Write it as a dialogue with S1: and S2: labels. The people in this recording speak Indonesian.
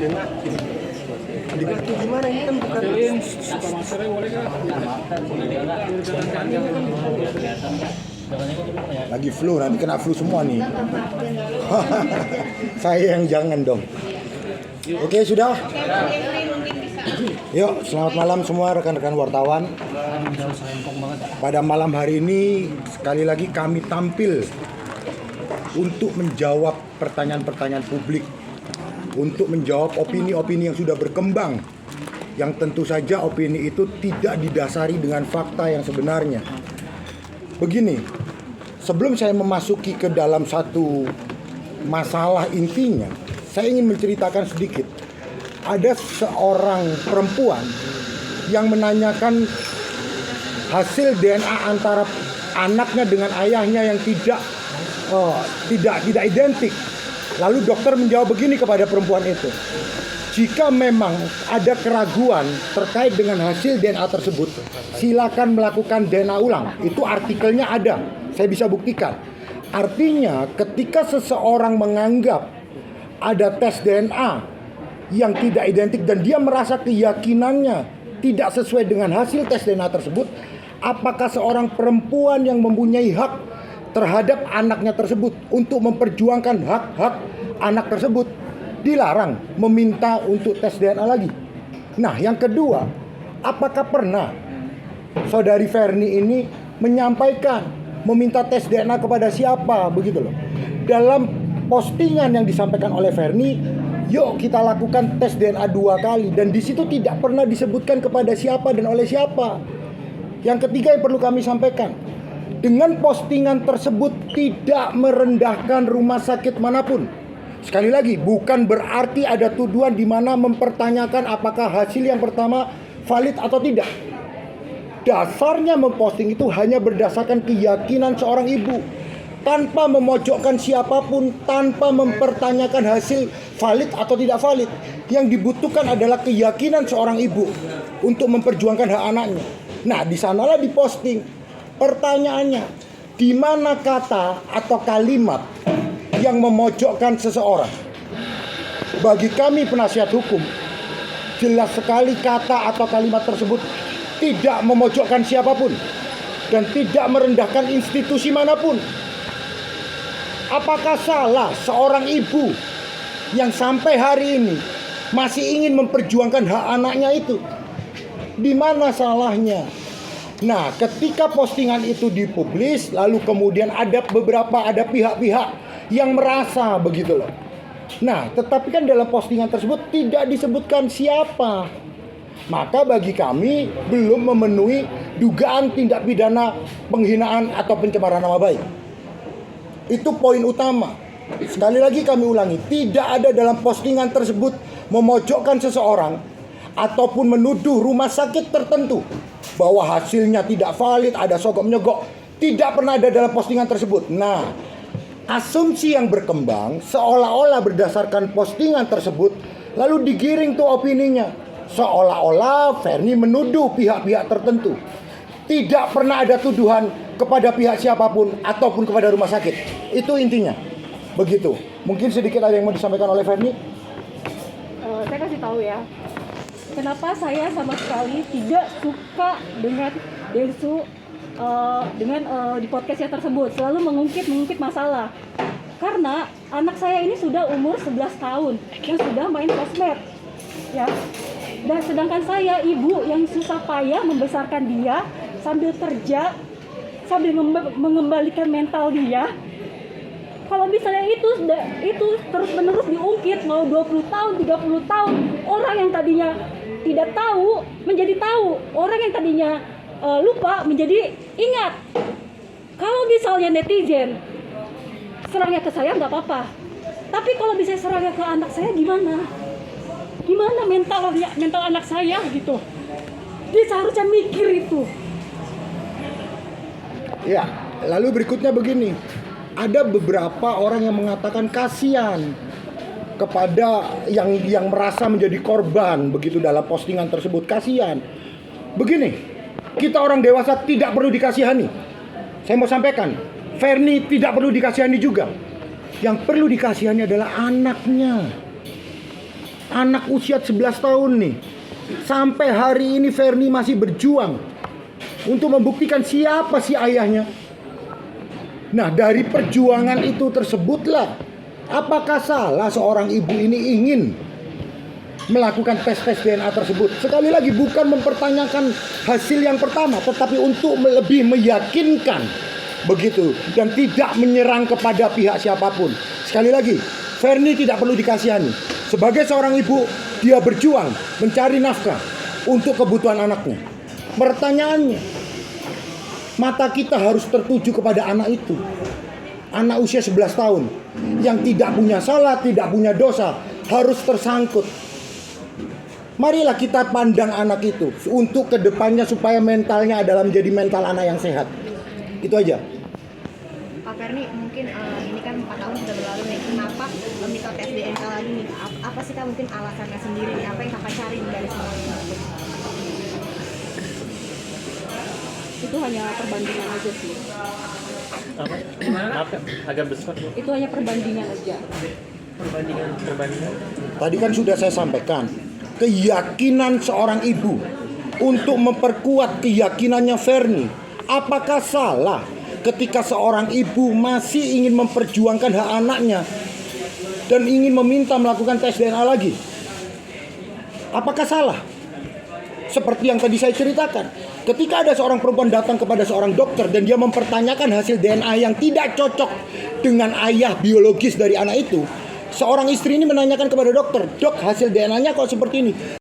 S1: Adegan itu gimana ini kan bukan
S2: lagi flu, nanti kena flu semua nih. Saya yang jangan dong. Oke, sudah. Yuk, selamat malam semua rekan-rekan wartawan. Pada malam hari ini sekali lagi kami tampil untuk menjawab pertanyaan-pertanyaan publik, untuk menjawab opini-opini yang sudah berkembang, yang tentu saja opini itu tidak didasari dengan fakta yang sebenarnya. Begini, sebelum saya memasuki ke dalam satu masalah intinya, saya ingin menceritakan sedikit. Ada seorang perempuan yang menanyakan hasil DNA antara anaknya dengan ayahnya yang tidak identik. Lalu dokter menjawab begini kepada perempuan itu, jika memang ada keraguan terkait dengan hasil DNA tersebut, silakan melakukan DNA ulang. Itu artikelnya ada, saya bisa buktikan. Artinya ketika seseorang menganggap ada tes DNA yang tidak identik dan dia merasa keyakinannya tidak sesuai dengan hasil tes DNA tersebut, apakah seorang perempuan yang mempunyai hak terhadap anaknya tersebut untuk memperjuangkan hak-hak anak tersebut dilarang meminta untuk tes DNA lagi? Nah, yang kedua, apakah pernah saudari Ferni ini menyampaikan meminta tes DNA kepada siapa, begitu loh? Dalam postingan yang disampaikan oleh Ferni, yuk kita lakukan tes DNA 2 kali, dan di situ tidak pernah disebutkan kepada siapa dan oleh siapa. Yang ketiga yang perlu kami sampaikan, dengan postingan tersebut tidak merendahkan rumah sakit manapun. Sekali lagi, bukan berarti ada tuduhan di mana mempertanyakan apakah hasil yang pertama valid atau tidak. Dasarnya memposting itu hanya berdasarkan keyakinan seorang ibu, tanpa memojokkan siapapun, tanpa mempertanyakan hasil valid atau tidak valid. Yang dibutuhkan adalah keyakinan seorang ibu untuk memperjuangkan hak anaknya. Nah, di sanalah diposting. Pertanyaannya, di mana kata atau kalimat yang memojokkan seseorang? Bagi kami penasihat hukum, jelas sekali kata atau kalimat tersebut tidak memojokkan siapapun dan tidak merendahkan institusi manapun. Apakah salah seorang ibu yang sampai hari ini masih ingin memperjuangkan hak anaknya itu? Di mana salahnya? Nah, ketika postingan itu dipublis, lalu kemudian ada pihak-pihak yang merasa begitu loh. Nah, tetapi kan dalam postingan tersebut tidak disebutkan siapa. Maka bagi kami belum memenuhi dugaan tindak pidana penghinaan atau pencemaran nama baik. Itu poin utama. Sekali lagi kami ulangi, tidak ada dalam postingan tersebut memojokkan seseorang ataupun menuduh rumah sakit tertentu bahwa hasilnya tidak valid, ada sogok menyogok. Tidak pernah ada dalam postingan tersebut. Nah, asumsi yang berkembang seolah-olah berdasarkan postingan tersebut, lalu digiring tuh opininya, seolah-olah Ferni menuduh pihak-pihak tertentu. Tidak pernah ada tuduhan kepada pihak siapapun ataupun kepada rumah sakit. Itu intinya. Begitu. Mungkin sedikit ada yang mau disampaikan oleh Ferni?
S3: Saya kasih tahu ya. Kenapa saya sama sekali tidak suka dengan Densu di podcastnya tersebut, selalu mengungkit masalah. Karena anak saya ini sudah umur 11 tahun yang sudah main sosmed, ya. Dan sedangkan saya ibu yang susah payah membesarkan dia sambil kerja, sambil mengembalikan mental dia. Kalau misalnya itu terus-menerus diungkit, mau 20 tahun, 30 tahun, orang yang tadinya tidak tahu menjadi tahu, orang yang tadinya lupa menjadi ingat. Kalau misalnya netizen serangnya ke saya nggak apa-apa, tapi kalau bisa serangnya ke anak saya gimana? Gimana mental anak saya gitu? Dia seharusnya mikir itu.
S2: Ya, lalu berikutnya begini. Ada beberapa orang yang mengatakan kasihan kepada yang merasa menjadi korban begitu dalam postingan tersebut. Kasihan. Begini, kita orang dewasa tidak perlu dikasihani. Saya mau sampaikan, Ferni tidak perlu dikasihani juga. Yang perlu dikasihani adalah anaknya. Anak usia 11 tahun nih. Sampai hari ini Verni masih berjuang untuk membuktikan siapa sih ayahnya. Nah, dari perjuangan itu tersebutlah, apakah salah seorang ibu ini ingin melakukan tes DNA tersebut? Sekali lagi, bukan mempertanyakan hasil yang pertama, tetapi untuk lebih meyakinkan begitu, dan tidak menyerang kepada pihak siapapun. Sekali lagi, Verni tidak perlu dikasihani. Sebagai seorang ibu, dia berjuang mencari nafkah untuk kebutuhan anaknya. Pertanyaannya, mata kita harus tertuju kepada anak itu. Anak usia 11 tahun yang tidak punya salah, tidak punya dosa, harus tersangkut. Marilah kita pandang anak itu untuk kedepannya supaya mentalnya adalah menjadi mental anak yang sehat. Itu aja.
S4: Pak Verni, mungkin ini kan 4 tahun sudah berlalu nih, kenapa minta tes DNA lagi nih? Apa sih Kak mungkin alasannya sendiri nih? Apa yang Kakak cari dari semua ini?
S3: Itu hanya perbandingan aja sih.
S5: Apa? Maaf Kak, agak besar.
S3: Itu hanya perbandingan aja.
S5: Perbandingan.
S2: Tadi kan sudah saya sampaikan, keyakinan seorang ibu untuk memperkuat keyakinannya Verni. Apakah salah ketika seorang ibu masih ingin memperjuangkan hak anaknya dan ingin meminta melakukan tes DNA lagi? Apakah salah? Seperti yang tadi saya ceritakan, ketika ada seorang perempuan datang kepada seorang dokter dan dia mempertanyakan hasil DNA yang tidak cocok dengan ayah biologis dari anak itu, seorang istri ini menanyakan kepada dokter, "Dok, hasil DNA-nya kok seperti ini?"